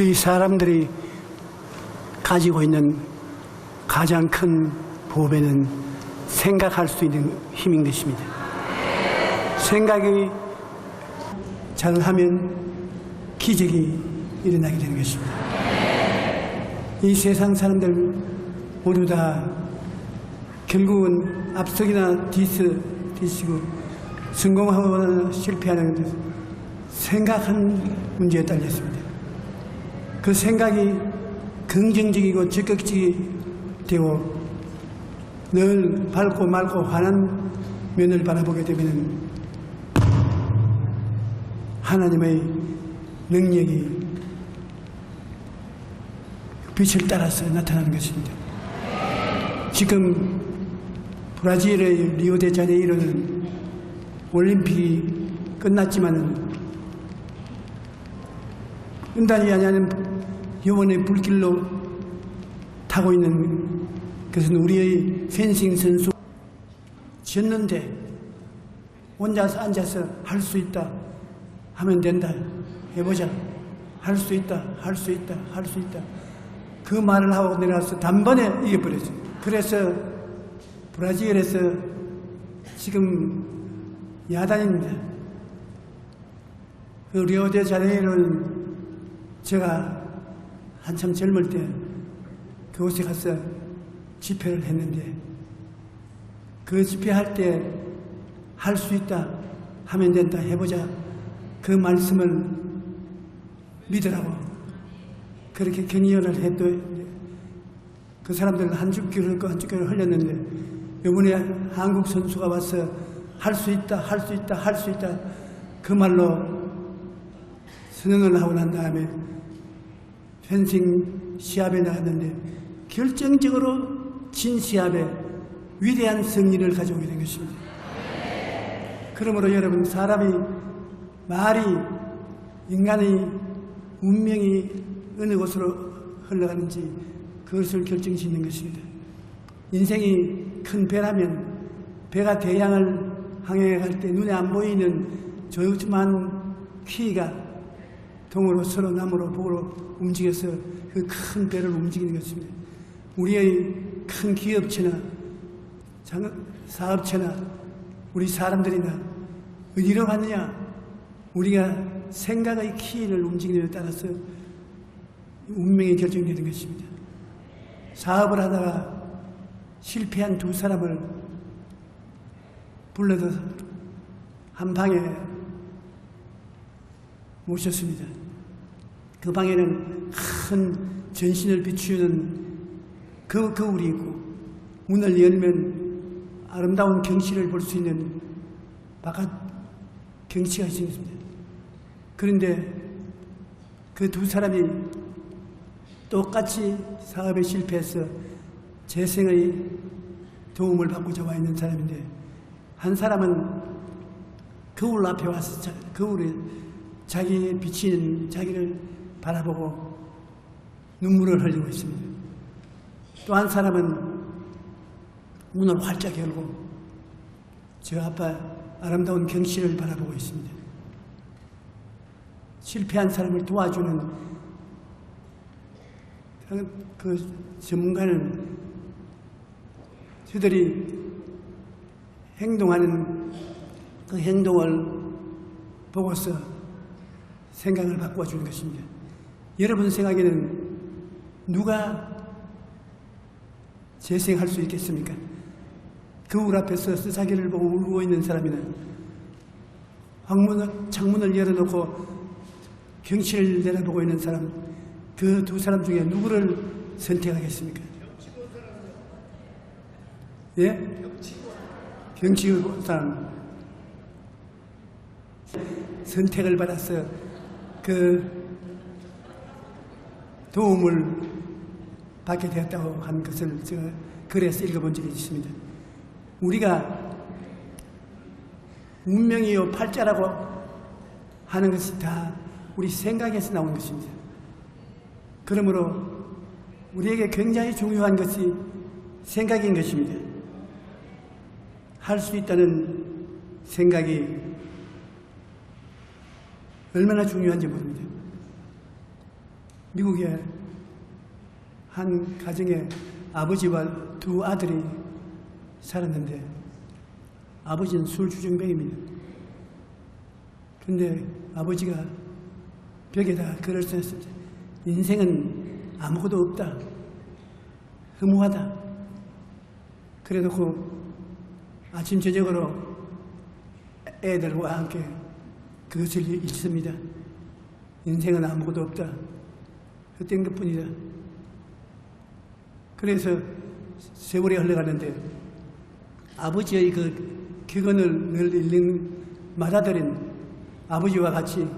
우리 사람들이 가지고 있는 가장 큰 보배는 생각할 수 있는 힘인 것입니다. 생각이 잘하면 기적이 일어나게 되는 것입니다. 이 세상 사람들 모두 다 결국은 앞서기나 뒤지고 성공하거나 실패하는 생각하는 문제에 달렸습니다. 그 생각이 긍정적이고 적극적이 되고 늘 밝고 맑고 환한 면을 바라보게 되면 하나님의 능력이 빛을 따라서 나타나는 것입니다. 지금 브라질의 리오데자네이루는 올림픽이 끝났지만 은단이 아니하는 영원의 불길로 타고 있는 것은 우리의 펜싱 선수 졌는데 혼자서 앉아서 할 수 있다 하면 된다 해보자 할 수 있다 할 수 있다 할 수 있다 그 말을 하고 내려가서 단번에 이겨버렸어요. 그래서 브라질에서 지금 야단입니다. 그 리오데자네이루는 제가 한참 젊을 때 그곳에 가서 집회를 했는데 그 집회할 때 할 수 있다 하면 된다 해보자 그 말씀을 믿으라고 그렇게 격려를 해도 그 사람들은 한 줍기를 흘고 한 줍기를 흘렸는데 이번에 한국 선수가 와서 할 수 있다 할 수 있다 할 수 있다 그 말로 선언을 하고 난 다음에 펜싱 시합에 나갔는데 결정적으로 진 시합에 위대한 승리를 가져오게 된 것입니다. 그러므로 여러분 사람이 말이 인간의 운명이 어느 곳으로 흘러가는지 그것을 결정짓는 것입니다. 인생이 큰 배라면 배가 대양을 항해해 갈 때 눈에 안 보이는 조그만 키가 동으로 서로 남으로 북으로 움직여서 그 큰 배를 움직이는 것입니다. 우리의 큰 기업체나 사업체나 우리 사람들이나 어디로 가느냐 우리가 생각의 키를 움직이는 데 따라서 운명이 결정되는 것입니다. 사업을 하다가 실패한 두 사람을 불러서 한 방에 모셨습니다. 그 방에는 큰 전신을 비추는 거울이 있고 문을 열면 아름다운 경치를 볼 수 있는 바깥 경치가 있습니다. 그런데 그 두 사람이 똑같이 사업에 실패해서 재생의 도움을 받고자 와 있는 사람인데 한 사람은 거울 앞에 와서 거울에 자기의 비치는 자기를 바라보고 눈물을 흘리고 있습니다. 또 한 사람은 문을 활짝 열고 저 앞에 아름다운 경치를 바라보고 있습니다. 실패한 사람을 도와주는 그 전문가는 저들이 행동하는 그 행동을 보고서 생각을 바꿔주는 것입니다. 여러분 생각에는 누가 재생할 수 있겠습니까? 거울 앞에서 스사기를 보고 울고 있는 사람이나 창문을 열어놓고 경치를 내려보고 있는 사람, 그 두 사람 중에 누구를 선택하겠습니까? 예? 경치고 사람. 선택을 받아서 그 도움을 받게 되었다고 한 것을 제가 글에서 읽어본 적이 있습니다. 우리가 운명이요 팔자라고 하는 것이 다 우리 생각에서 나온 것입니다. 그러므로 우리에게 굉장히 중요한 것이 생각인 것입니다. 할 수 있다는 생각이 얼마나 중요한지 모릅니다. 미국의 한 가정에 아버지와 두 아들이 살았는데 아버지는 술주정뱅입니다. 그런데 아버지가 벽에다 글을 썼습니다. 인생은 아무것도 없다. 허무하다. 그래놓고 아침 저녁으로 애들과 함께 그것을 읽습니다. 인생은 아무것도 없다. 헛된 것뿐이다. 그래서 세월이 흘러가는데 아버지의 그 격언을 늘 읽는 맏아들은 아버지와 같이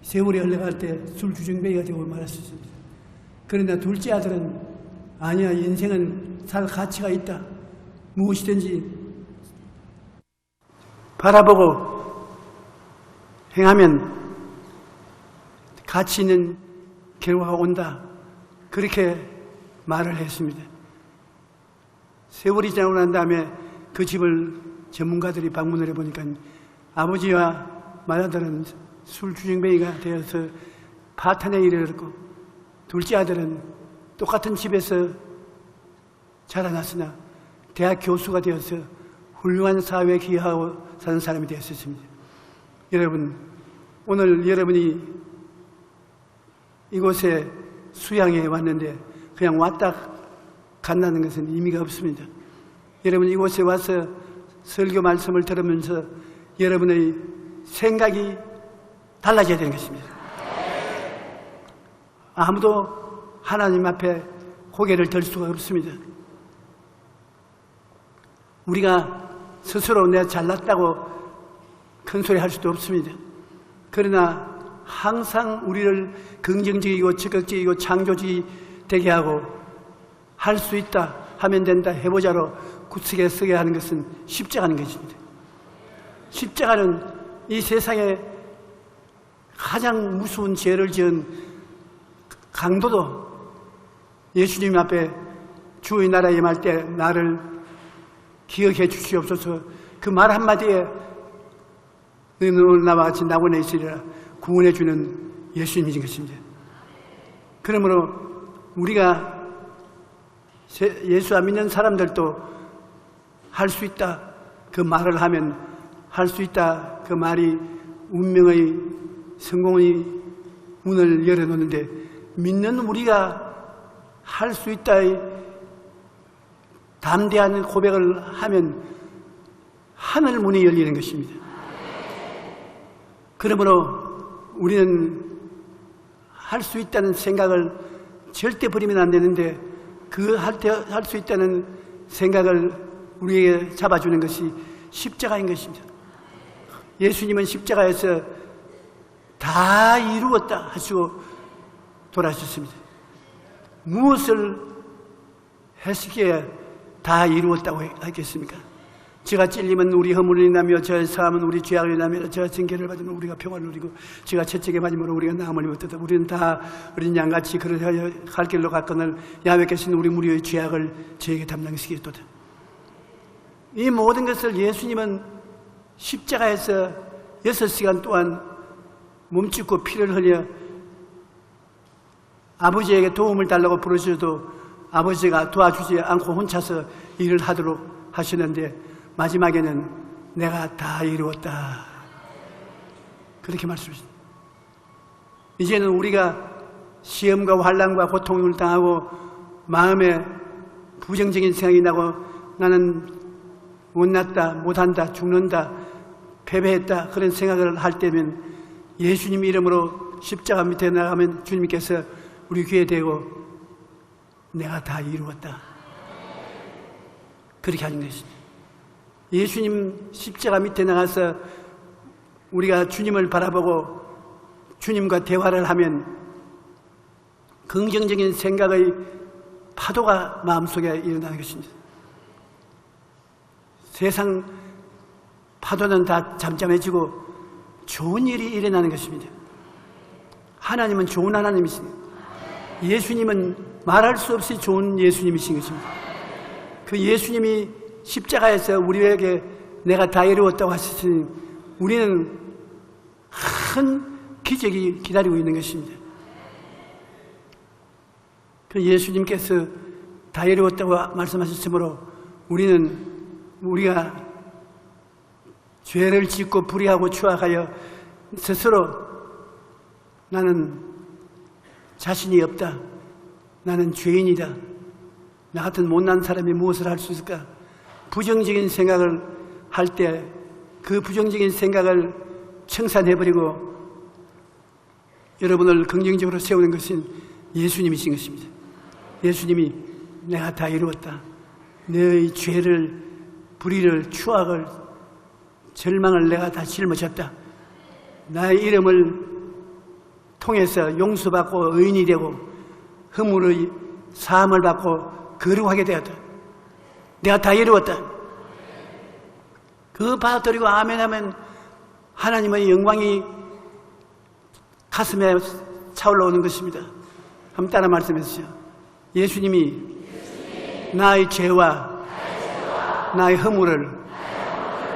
세월이 흘러갈 때 술주정뱅이가 되고 말았습니다. 그러나 둘째 아들은 아니야, 인생은 살 가치가 있다. 무엇이든지 바라보고 행하면 가치 있는 결과가 온다. 그렇게 말을 했습니다. 세월이 지나고 난 다음에 그 집을 전문가들이 방문을 해보니까 아버지와 맏아들은 술주정뱅이가 되어서 파탄에 이르렀고 둘째 아들은 똑같은 집에서 자라났으나 대학 교수가 되어서 훌륭한 사회에 기여하고 사는 사람이 되었습니다. 여러분, 오늘 여러분이 이곳에 수양에 왔는데 그냥 왔다 간다는 것은 의미가 없습니다. 여러분, 이곳에 와서 설교 말씀을 들으면서 여러분의 생각이 달라져야 되는 것입니다. 아무도 하나님 앞에 고개를 들 수가 없습니다. 우리가 스스로 내가 잘났다고 큰 소리 할 수도 없습니다. 그러나 항상 우리를 긍정적이고 적극적이고 창조적이 되게 하고 할 수 있다, 하면 된다, 해보자로 굳세게 서게 하는 것은 십자가는 것입니다. 십자가는 이 세상에 가장 무서운 죄를 지은 강도도 예수님 앞에 주의 나라에 임할 때 나를 기억해 주시옵소서, 그 말 한마디에 너는 오늘 나와 같이 낙원에 있으리라 구원해 주는 예수님인 것입니다. 그러므로 우리가 예수 안 믿는 사람들도 할 수 있다 그 말을 하면, 할 수 있다 그 말이 운명의 성공의 문을 열어놓는데, 믿는 우리가 할 수 있다의 담대한 고백을 하면 하늘 문이 열리는 것입니다. 그러므로 우리는 할 수 있다는 생각을 절대 버리면 안 되는데, 그 할 수 있다는 생각을 우리에게 잡아주는 것이 십자가인 것입니다. 예수님은 십자가에서 다 이루었다 하시고 돌아가셨습니다. 무엇을 했기에 다 이루었다고 하겠습니까? 저가 찔리면 우리 허물을 인하며, 저의 사함은 우리 죄악을 인하며, 저가 징계를 받으면 우리가 평화를 누리고, 저가 채찍에 맞으므로 우리가 나음을 입었다. 우리는 다 어린 양같이 그러하여 갈 길로 갔거늘 야훼께서는 우리 무리의 죄악을 저에게 담당시키겠도다. 이 모든 것을 예수님은 십자가에서 6시간 동안 몸짓고 피를 흘려 아버지에게 도움을 달라고 부르셔도 아버지가 도와주지 않고 혼자서 일을 하도록 하시는데, 마지막에는 내가 다 이루었다 그렇게 말씀하십니다. 이제는 우리가 시험과 환난과 고통을 당하고 마음에 부정적인 생각이 나고 나는 못났다, 못한다, 죽는다, 패배했다 그런 생각을 할 때면 예수님 이름으로 십자가 밑에 나가면 주님께서 우리 귀에 대고 내가 다 이루었다 그렇게 하는 것입니다. 예수님 십자가 밑에 나가서 우리가 주님을 바라보고 주님과 대화를 하면 긍정적인 생각의 파도가 마음속에 일어나는 것입니다. 세상 파도는 다 잠잠해지고 좋은 일이 일어나는 것입니다. 하나님은 좋은 하나님이십니다. 예수님은 말할 수 없이 좋은 예수님이신 것입니다. 그 예수님이 십자가에서 우리에게 내가 다 이루었다고 하셨으니 우리는 큰 기적이 기다리고 있는 것입니다. 그 예수님께서 다 이루었다고 말씀하셨으므로 우리가 죄를 짓고 불의하고 추악하여 스스로 나는 자신이 없다, 나는 죄인이다, 나 같은 못난 사람이 무엇을 할 수 있을까, 부정적인 생각을 할 때 그 부정적인 생각을 청산해버리고 여러분을 긍정적으로 세우는 것은 예수님이신 것입니다. 예수님이 내가 다 이루었다, 너의 죄를, 불의를, 추악을, 절망을 내가 다 짊어졌다, 나의 이름을 통해서 용서받고 의인이 되고 허물의 사함을 받고 거룩하게 되었다, 내가 다 이루었다. 그거 받아들이고 아멘하면 하나님의 영광이 가슴에 차올라오는 것입니다. 한번 따라 말씀해주세요. 예수님이 나의 죄와 나의 허물을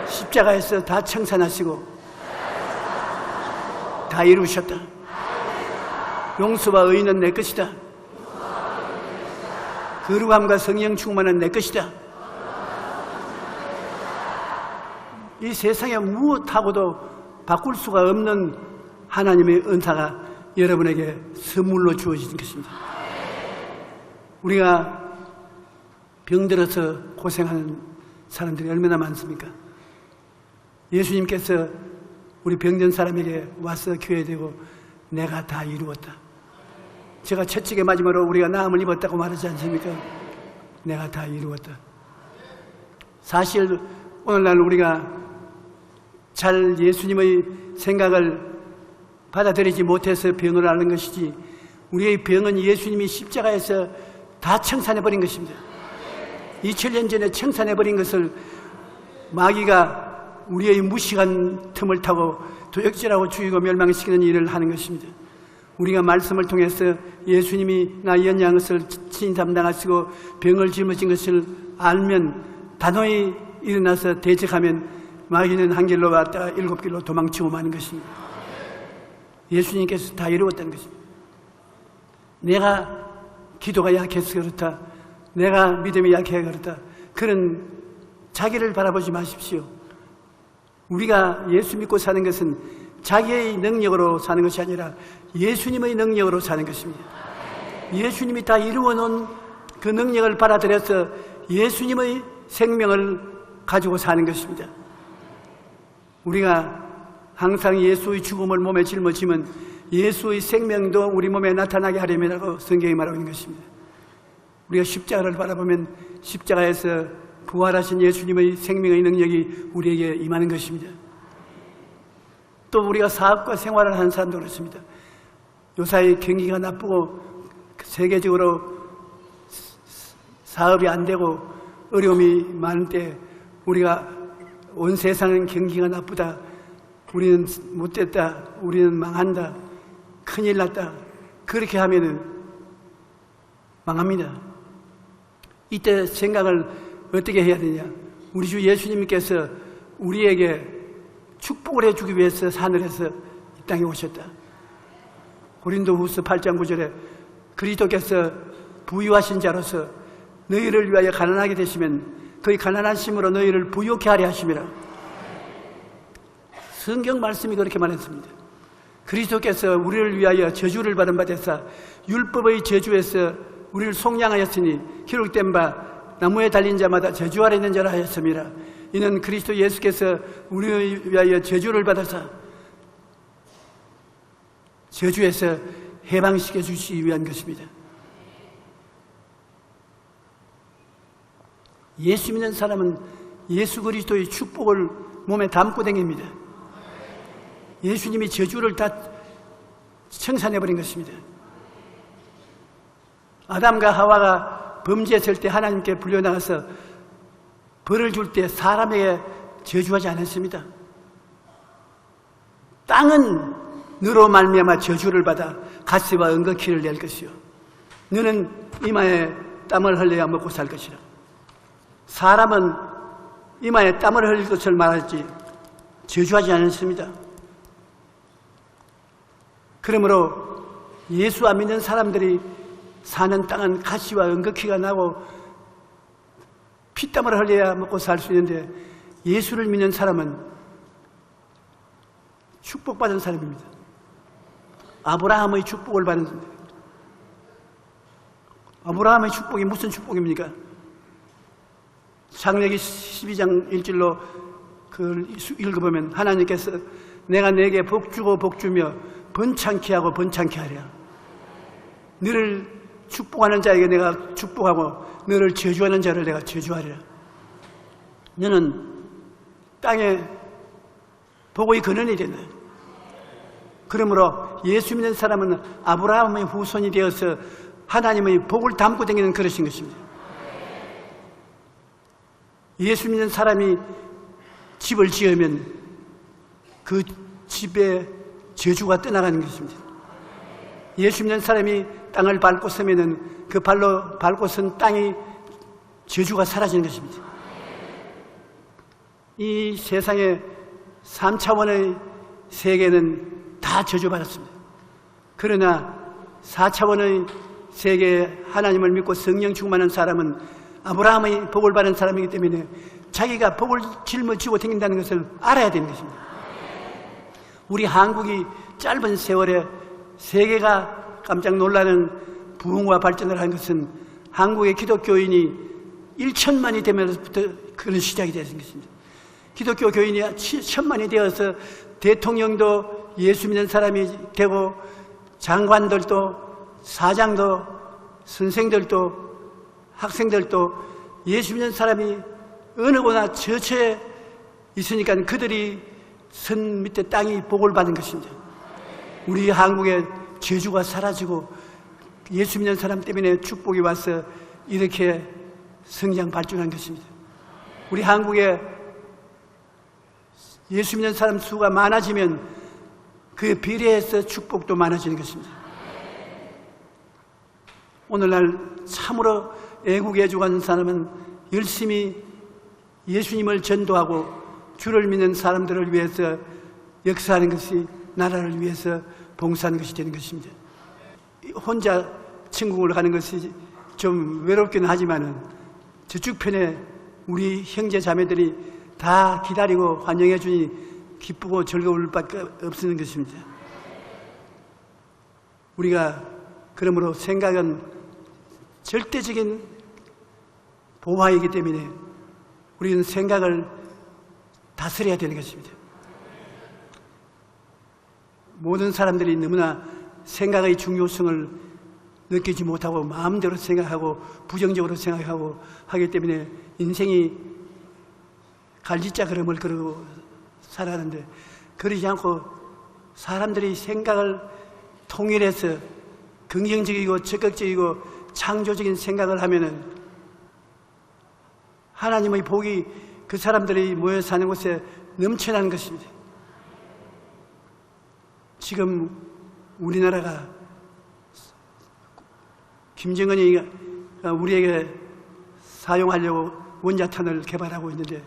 십자가에서 다 청산하시고 다 이루셨다. 용서와 의인은 내 것이다. 거룩함과 성령 충만은 내 것이다. 이 세상에 무엇하고도 바꿀 수가 없는 하나님의 은사가 여러분에게 선물로 주어진 것입니다. 우리가 병들어서 고생하는 사람들이 얼마나 많습니까? 예수님께서 우리 병든 사람에게 와서 교회에 대고 내가 다 이루었다. 제가 채찍에 맞으므로 우리가 나음을 입었다고 말하지 않습니까? 내가 다 이루었다. 사실 오늘날 우리가 잘 예수님의 생각을 받아들이지 못해서 병을 앓는 것이지, 우리의 병은 예수님이 십자가에서 다 청산해버린 것입니다. 2000년 전에 청산해버린 것을 마귀가 우리의 무식한 틈을 타고 도적질하고 죽이고 멸망시키는 일을 하는 것입니다. 우리가 말씀을 통해서 예수님이 나의 연약한 것을 친히 담당하시고 병을 짊어진 것을 알면 단호히 일어나서 대적하면 마귀는 한 길로 왔다가 7길로 도망치고 마는 것입니다. 예수님께서 다 이루었다는 것입니다. 내가 기도가 약해서 그렇다, 내가 믿음이 약해서 그렇다, 그런 자기를 바라보지 마십시오. 우리가 예수 믿고 사는 것은 자기의 능력으로 사는 것이 아니라 예수님의 능력으로 사는 것입니다. 예수님이 다 이루어 놓은 그 능력을 받아들여서 예수님의 생명을 가지고 사는 것입니다. 우리가 항상 예수의 죽음을 몸에 짊어지면 예수의 생명도 우리 몸에 나타나게 하려고 성경이 말하고 있는 것입니다. 우리가 십자가를 바라보면 십자가에서 부활하신 예수님의 생명의 능력이 우리에게 임하는 것입니다. 또 우리가 사업과 생활을 하는 사람도 그렇습니다. 요사이 경기가 나쁘고 세계적으로 사업이 안 되고 어려움이 많을 때 우리가 온 세상은 경기가 나쁘다, 우리는 못됐다, 우리는 망한다, 큰일 났다, 그렇게 하면은 망합니다. 이때 생각을 어떻게 해야 되냐? 우리 주 예수님께서 우리에게 축복을 해주기 위해서 하늘에서 이 땅에 오셨다. 고린도후서 8장 9절에 그리스도께서 부유하신 자로서 너희를 위하여 가난하게 되시면 그의 가난하심으로 너희를 부유케 하려 하심이라. 성경 말씀이 그렇게 말했습니다. 그리스도께서 우리를 위하여 저주를 받은 바 되사 율법의 저주에서 우리를 속량하였으니 기록된 바 나무에 달린 자마다 저주 아래 있는 자라 하였음이라. 이는 그리스도 예수께서 우리를 위하여 저주를 받아서 저주에서 해방시켜 주시기 위한 것입니다. 예수 믿는 사람은 예수 그리스도의 축복을 몸에 담고 다닙니다. 예수님이 저주를 다 청산해버린 것입니다. 아담과 하와가 범죄했을 때 하나님께 불려나가서 벌을 줄 때 사람에게 저주하지 않았습니다. 땅은 너로 말미암아 저주를 받아 가시와 은거키를 낼 것이요 너는 이마에 땀을 흘려야 먹고 살 것이라. 사람은 이마에 땀을 흘릴 것을 말하지 저주하지 않았습니다. 그러므로 예수 안 믿는 사람들이 사는 땅은 가시와 은극히가 나고 피땀을 흘려야 먹고 살 수 있는데 예수를 믿는 사람은 축복받은 사람입니다. 아브라함의 축복을 받은 사람입니다. 아브라함의 축복이 무슨 축복입니까? 창세기 12장 1절로 그걸 읽어보면 하나님께서 내가 내게 복주고 복주며 번창케 하고 번창케 하랴. 너를 축복하는 자에게 내가 축복하고 너를 저주하는 자를 내가 저주하리라. 너는 땅에 복의 근원이 된다. 그러므로 예수 믿는 사람은 아브라함의 후손이 되어서 하나님의 복을 담고 다니는 그릇인 것입니다. 예수 믿는 사람이 집을 지으면 그 집에 저주가 떠나가는 것입니다. 예수 믿는 사람이 땅을 밟고 서면은 그 발로 밟고 선 땅이 저주가 사라지는 것입니다. 이 세상의 3차원의 세계는 다 저주받았습니다. 그러나 4차원의 세계에 하나님을 믿고 성령 충만한 사람은 아브라함의 복을 받은 사람이기 때문에 자기가 복을 짊어지고 다닌다는 것을 알아야 되는 것입니다. 우리 한국이 짧은 세월에 세계가 깜짝 놀라는 부흥과 발전을 한 것은 한국의 기독교인이 1천만이 되면서부터 그런 시작이 되는 것입니다. 기독교 교인이 1천만이 되어서 대통령도 예수 믿는 사람이 되고 장관들도 사장도 선생들도 학생들도 예수 믿는 사람이 어느 곳나 저처에 있으니까 그들이 선 밑에 땅이 복을 받은 것입니다. 우리 한국의 저주가 사라지고 예수 믿는 사람 때문에 축복이 와서 이렇게 성장 발전한 것입니다. 우리 한국에 예수 믿는 사람 수가 많아지면 그에 비례해서 축복도 많아지는 것입니다. 오늘날 참으로 애국애주하는 사람은 열심히 예수님을 전도하고 주를 믿는 사람들을 위해서 역사하는 것이 나라를 위해서 봉사하는 것이 되는 것입니다. 혼자 천국을 가는 것이 좀 외롭기는 하지만은 저쪽 편에 우리 형제 자매들이 다 기다리고 환영해 주니 기쁘고 즐거울 밖에 없는 것입니다. 우리가 그러므로 생각은 절대적인 보화이기 때문에 우리는 생각을 다스려야 되는 것입니다. 모든 사람들이 너무나 생각의 중요성을 느끼지 못하고 마음대로 생각하고 부정적으로 생각하고 하기 때문에 인생이 갈지자 걸음을 걸고 살아가는데, 그러지 않고 사람들이 생각을 통일해서 긍정적이고 적극적이고 창조적인 생각을 하면은 하나님의 복이 그 사람들이 모여 사는 곳에 넘쳐나는 것입니다. 지금 우리나라가 김정은이 우리에게 사용하려고 원자탄을 개발하고 있는데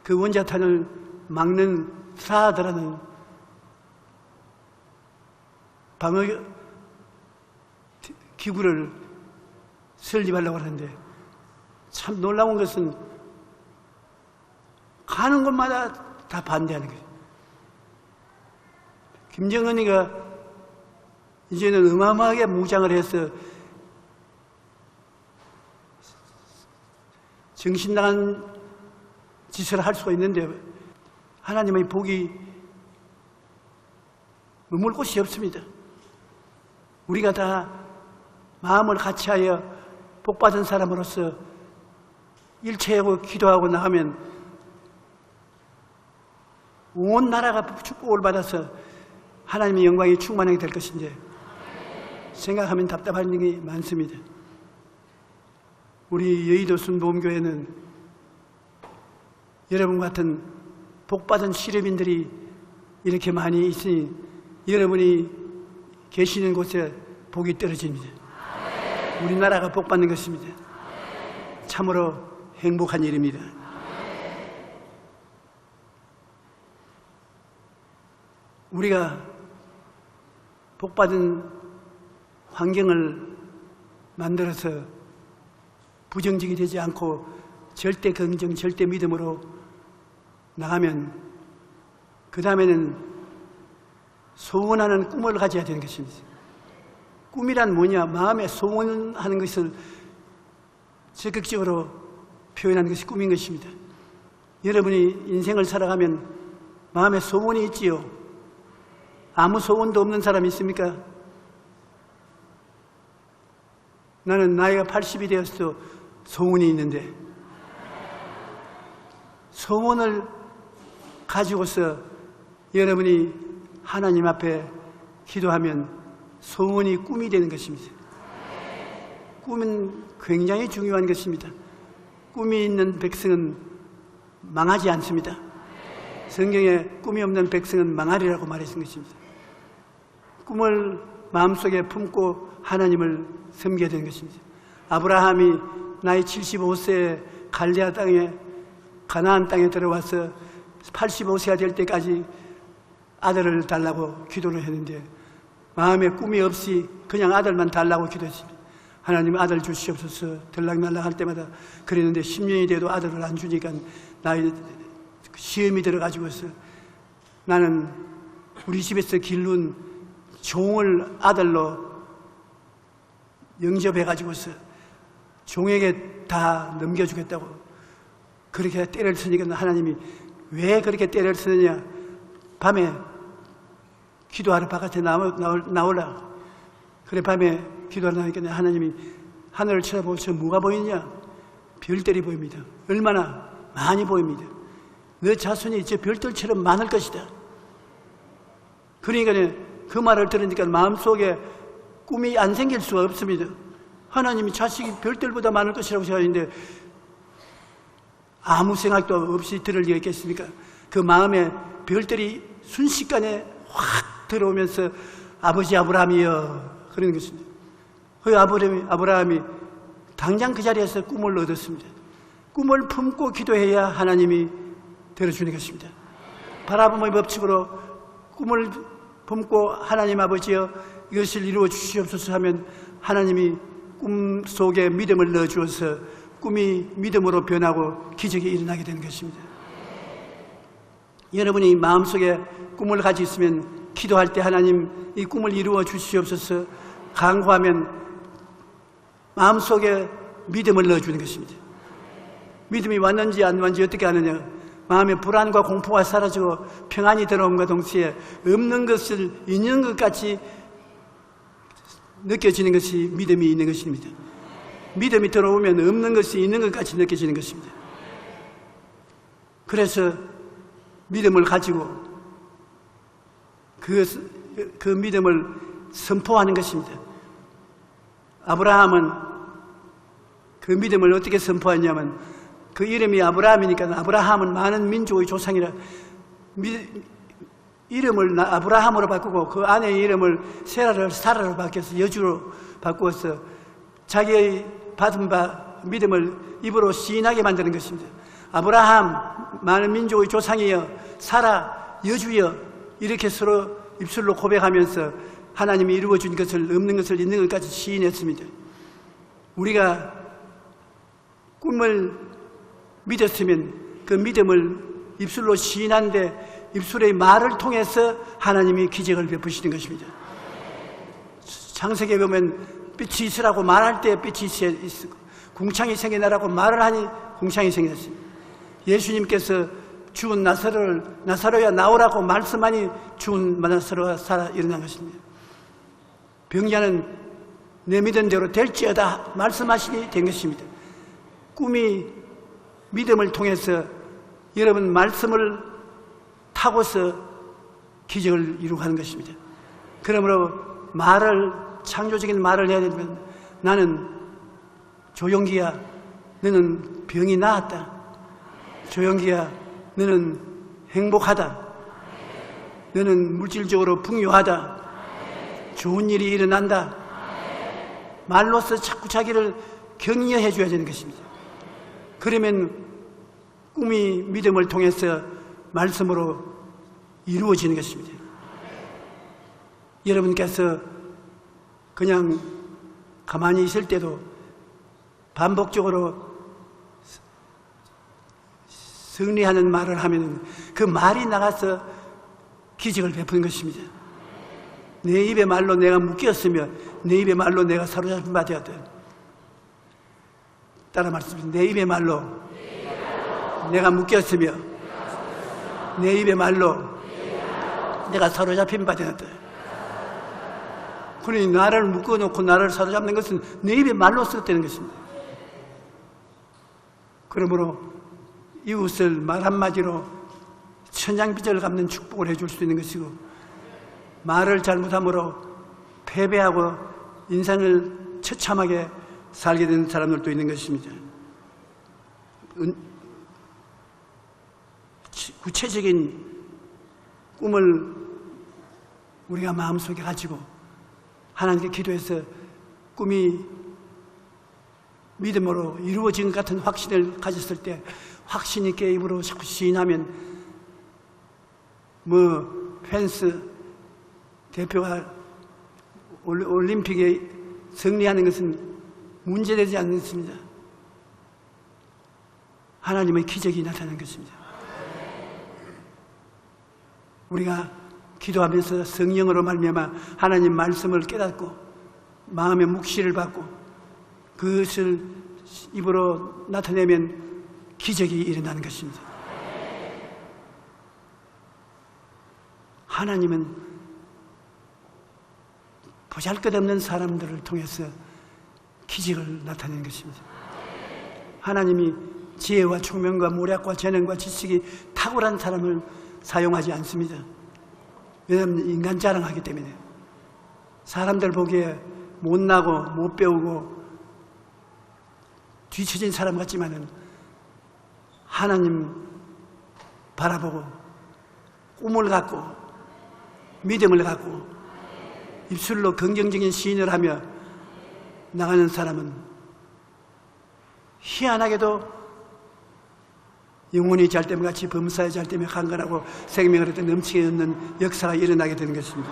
그 원자탄을 막는 사드라는 방어 기구를 설립하려고 하는데, 참 놀라운 것은 가는 곳마다 다 반대하는 거예요. 김정은이가 이제는 어마어마하게 무장을 해서 정신 나간 짓을 할 수가 있는데 하나님의 복이 머물 곳이 없습니다. 우리가 다 마음을 같이하여 복받은 사람으로서 일체하고 기도하고 나가면 온 나라가 축복을 받아서 하나님의 영광이 충만하게 될 것인데 생각하면 답답한 일이 많습니다. 우리 여의도 순복음교회는 여러분 같은 복받은 시럽인들이 이렇게 많이 있으니 여러분이 계시는 곳에 복이 떨어집니다. 우리나라가 복받는 것입니다. 참으로 행복한 일입니다. 우리가 복받은 환경을 만들어서 부정적이 되지 않고 절대 긍정, 절대 믿음으로 나가면 그 다음에는 소원하는 꿈을 가져야 되는 것입니다. 꿈이란 뭐냐? 마음에 소원하는 것을 적극적으로 표현하는 것이 꿈인 것입니다. 여러분이 인생을 살아가면 마음에 소원이 있지요. 아무 소원도 없는 사람이 있습니까? 나는 나이가 80이 되었어도 소원이 있는데, 소원을 가지고서 여러분이 하나님 앞에 기도하면 소원이 꿈이 되는 것입니다. 꿈은 굉장히 중요한 것입니다. 꿈이 있는 백성은 망하지 않습니다. 성경에 꿈이 없는 백성은 망하리라고 말했던 것입니다. 꿈을 마음속에 품고 하나님을 섬겨야 되는 것입니다. 아브라함이 나이 75세에 갈대아 땅에, 가나안 땅에 들어와서 85세가 될 때까지 아들을 달라고 기도를 했는데 마음에 꿈이 없이 그냥 아들만 달라고 기도했습니다. 하나님 아들 주시옵소서 들락날락 할 때마다 그랬는데 10년이 돼도 아들을 안 주니까 나이 시험이 들어가지고서 나는 우리 집에서 기른 종을 아들로 영접해가지고서 종에게 다 넘겨주겠다고 그렇게 때를 쓰니까 하나님이 왜 그렇게 때를 쓰느냐, 밤에 기도하러 바깥에 나오라. 그래 밤에 기도하러 나오니까 하나님이 하늘을 쳐다보고 저 뭐가 보이냐? 별들이 보입니다. 얼마나 많이 보입니다. 너 자손이 저 별들처럼 많을 것이다. 그러니까 그 말을 들으니까 마음속에 꿈이 안 생길 수가 없습니다. 하나님이 자식이 별들보다 많을 것이라고 생각하는데 아무 생각도 없이 들을 리가 있겠습니까? 그 마음에 별들이 순식간에 확 들어오면서 아버지 아브라함이여 그러는 것입니다. 그 아브라함이 당장 그 자리에서 꿈을 얻었습니다. 꿈을 품고 기도해야 하나님이 들어주는 것입니다. 바라봄의 법칙으로 꿈을 품고 하나님 아버지여 이것을 이루어 주시옵소서 하면 하나님이 꿈속에 믿음을 넣어주어서 꿈이 믿음으로 변하고 기적이 일어나게 되는 것입니다. 여러분이 마음속에 꿈을 가지고 있으면 기도할 때 하나님 이 꿈을 이루어 주시옵소서 간구하면 마음속에 믿음을 넣어주는 것입니다. 믿음이 왔는지 안 왔는지 어떻게 아느냐? 마음의 불안과 공포가 사라지고 평안이 들어옴과 동시에 없는 것을 있는 것 같이 느껴지는 것이 믿음이 있는 것입니다. 믿음이 들어오면 없는 것이 있는 것 같이 느껴지는 것입니다. 그래서 믿음을 가지고 그 믿음을 선포하는 것입니다. 아브라함은 그 믿음을 어떻게 선포했냐면 그 이름이 아브라함이니까 아브라함은 많은 민족의 조상이라 이름을 아브라함으로 바꾸고 그 아내의 이름을 세라를 사라로 바뀌어서 여주로 바꾸어서 자기의 받은 바 믿음을 입으로 시인하게 만드는 것입니다. 아브라함 많은 민족의 조상이여 사라 여주여 이렇게 서로 입술로 고백하면서 하나님이 이루어준 것을 없는 것을 있는 것까지 시인했습니다. 우리가 꿈을 믿었으면 그 믿음을 입술로 시인하는데 입술의 말을 통해서 하나님이 기적을 베푸시는 것입니다. 창세기에 보면 빛이 있으라고 말할 때 빛이 있고 궁창이 생겨나라고 말을 하니 궁창이 생겼습니다. 예수님께서 죽은 나사로야 나오라고 말씀하니 죽은 나사로가 살아 일어난 것입니다. 병자는 내 믿은 대로 될지어다 말씀하시니 된 것입니다. 꿈이 믿음을 통해서 여러분 말씀을 타고서 기적을 이루고 하는 것입니다. 그러므로 창조적인 말을 해야 되면 나는 조용기야 너는 병이 나았다. 조용기야 너는 행복하다. 너는 물질적으로 풍요하다. 좋은 일이 일어난다. 말로서 자꾸 자기를 격려해 줘야 되는 것입니다. 그러면 꿈이 믿음을 통해서 말씀으로 이루어지는 것입니다. 여러분께서 그냥 가만히 있을 때도 반복적으로 승리하는 말을 하면 그 말이 나가서 기적을 베푸는 것입니다. 내 입의 말로 내가 묶였으며 내 입의 말로 내가 사로잡힌 바 되었든, 따라 말씀드립니다. 내 입의 말로 내가 묶였으며 내 입의 말로 내가 사로잡힌 바 되었든. 그러니 나를 묶어놓고 나를 사로잡는 것은 내 입의 말로 쓰였다는 것입니다. 그러므로 이웃을 말 한마디로 천냥빚을 갚는 축복을 해줄 수 있는 것이고, 말을 잘못함으로 패배하고 인생을 처참하게 살게 되는 사람들도 있는 것입니다. 구체적인 꿈을 우리가 마음속에 가지고 하나님께 기도해서 꿈이 믿음으로 이루어진 것 같은 확신을 가졌을 때, 확신 있게 입으로 자꾸 시인하면 펜스 대표가 올림픽에 승리하는 것은 문제되지 않습니다. 하나님의 기적이 나타나는 것입니다. 우리가 기도하면서 성령으로 말미암아 하나님 말씀을 깨닫고 마음의 묵시를 받고 그것을 입으로 나타내면 기적이 일어나는 것입니다. 하나님은 보잘것없는 사람들을 통해서 기적을 나타내는 것입니다. 하나님이 지혜와 총명과 모략과 재능과 지식이 탁월한 사람을 사용하지 않습니다. 왜냐하면 인간 자랑하기 때문에. 사람들 보기에 못나고 못 배우고 뒤처진 사람 같지만은 하나님 바라보고 꿈을 갖고 믿음을 갖고 입술로 긍정적인 시인을 하며 나가는 사람은 희한하게도 영혼이 잘됨 같이 범사에 잘됨에 강건하고 생명을 얻어 넘치게 얻는 역사가 일어나게 되는 것입니다.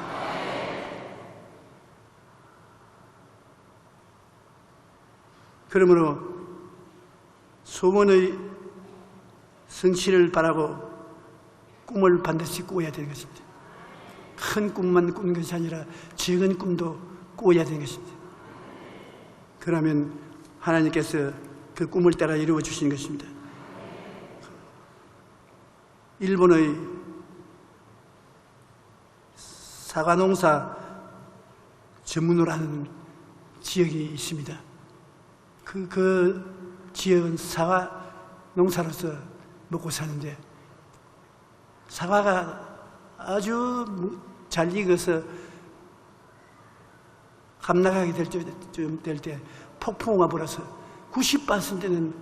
그러므로 소원의 성취를 바라고 꿈을 반드시 꾸어야 되는 것입니다. 큰 꿈만 꾸는 것이 아니라 작은 꿈도 꾸어야 되는 것입니다. 그러면 하나님께서 그 꿈을 따라 이루어 주시는 것입니다. 일본의 사과농사 전문으로 하는 지역이 있습니다. 그 지역은 사과 농사로서 먹고 사는데, 사과가 아주 잘 익어서 감나가게 될 때 폭풍우가 불어서 90%는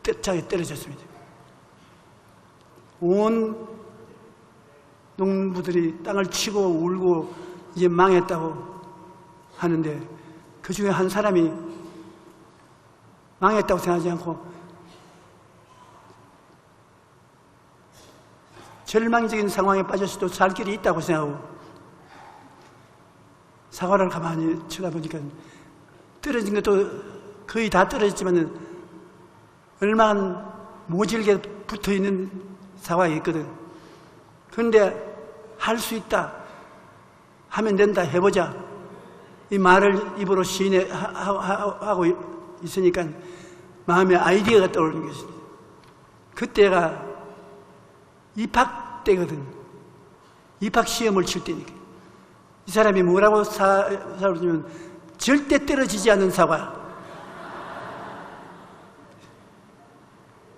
떼짝에 떨어졌습니다. 온 농부들이 땅을 치고 울고 이제 망했다고 하는데, 그 중에 한 사람이 망했다고 생각하지 않고 절망적인 상황에 빠졌어도 살 길이 있다고 생각하고 사과를 가만히 쳐다보니까 떨어진 것도 거의 다 떨어졌지만 얼마나 모질게 붙어있는 사과가 있거든. 그런데 할 수 있다, 하면 된다, 해보자, 이 말을 입으로 시인하고 있으니까 마음에 아이디어가 떠오르는 것입니다. 그때가 입학 때거든. 입학 시험을 칠 때니까. 이 사람이 뭐라고 살았냐면 절대 떨어지지 않는 사과.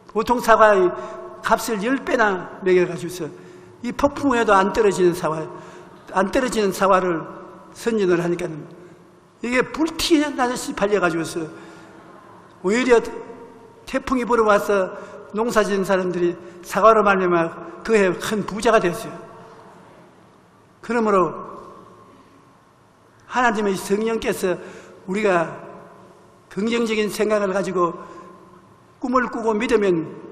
보통 사과의 값을 10배나 매겨가지고서 이 폭풍에도 안 떨어지는 사과를 선전을 하니까 이게 불티나듯이 팔려가지고서 오히려 태풍이 불어와서 농사 지은 사람들이 사과로 말미암아 그해 큰 부자가 됐어요. 그러므로 하나님의 성령께서 우리가 긍정적인 생각을 가지고 꿈을 꾸고 믿으면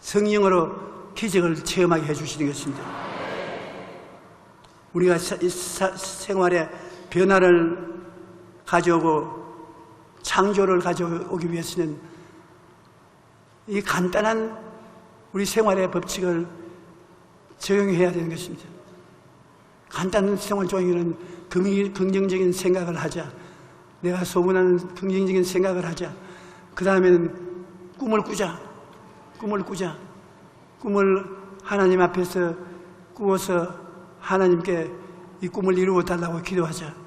성령으로 기적을 체험하게 해주시는 것입니다. 우리가 생활에 변화를 가져오고 창조를 가져오기 위해서는 이 간단한 우리 생활의 법칙을 적용해야 되는 것입니다. 간단한 생활 종이는 긍정적인 생각을 하자. 내가 소문하는 긍정적인 생각을 하자. 그 다음에는 꿈을 꾸자. 꿈을 하나님 앞에서 꾸어서 하나님께 이 꿈을 이루어 달라고 기도하자.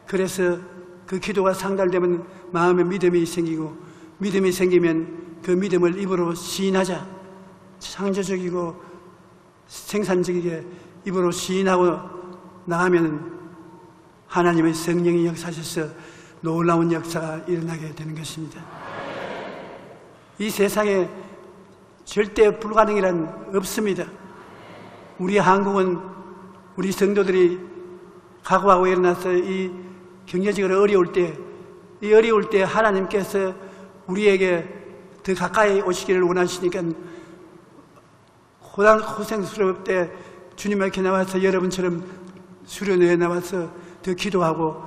그래서 그 기도가 상달되면 마음에 믿음이 생기고, 믿음이 생기면 그 믿음을 입으로 시인하자. 창조적이고 생산적이게 입으로 시인하고 나가면 하나님의 성령이 역사하셔서 놀라운 역사가 일어나게 되는 것입니다. 이 세상에 절대 불가능이란 없습니다. 우리 한국은 우리 성도들이 각오하고 일어나서 이 경제적으로 어려울 때 하나님께서 우리에게 더 가까이 오시기를 원하시니까 고생스러울 주님 앞에 나와서 여러분처럼 수련회에 나와서 더 기도하고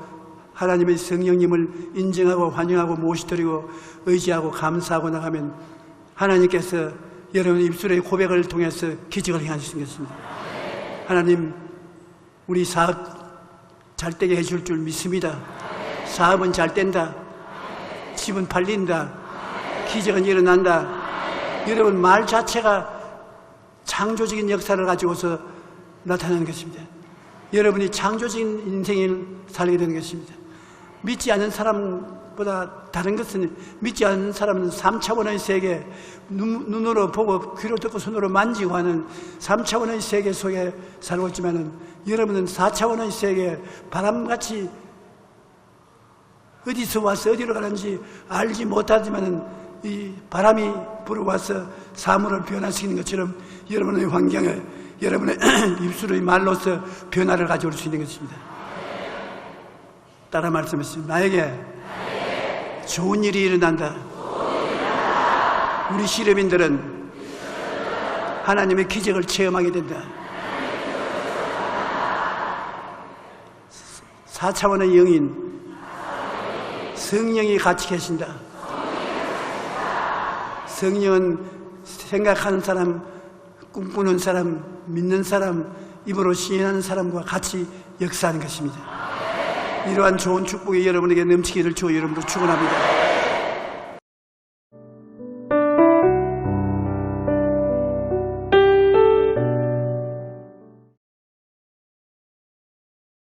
하나님의 성령님을 인정하고 환영하고 모시드리고 의지하고 감사하고 나가면 하나님께서 여러분 입술의 고백을 통해서 기적을 행하시는 것입니다. 하나님, 우리 사업 잘 되게 해줄 줄 믿습니다. 사업은 잘 된다. 집은 팔린다. 기적은 일어난다. 여러분 말 자체가 창조적인 역사를 가지고서 나타나는 것입니다. 여러분이 창조적인 인생을 살게 되는 것입니다. 믿지 않는 사람보다 다른 것은, 믿지 않는 사람은 3차원의 세계, 눈으로 보고 귀로 듣고 손으로 만지고 하는 3차원의 세계 속에 살고 있지만은, 여러분은 4차원의 세계, 바람같이 어디서 와서 어디로 가는지 알지 못하지만은 이 바람이 불어와서 사물을 변화시키는 것처럼 여러분의 환경을 여러분의 입술의 말로서 변화를 가져올 수 있는 것입니다. 따라 말씀했습니다. 나에게 좋은 일이 일어난다. 우리 시르민들은 하나님의 기적을 체험하게 된다. 4차원의 영인 성령이 같이 계신다. 성령은 생각하는 사람, 꿈꾸는 사람, 믿는 사람, 입으로 시인하는 사람과 같이 역사하는 것입니다. 이러한 좋은 축복이 여러분에게 넘치기를 주여 이름으로 축원합니다.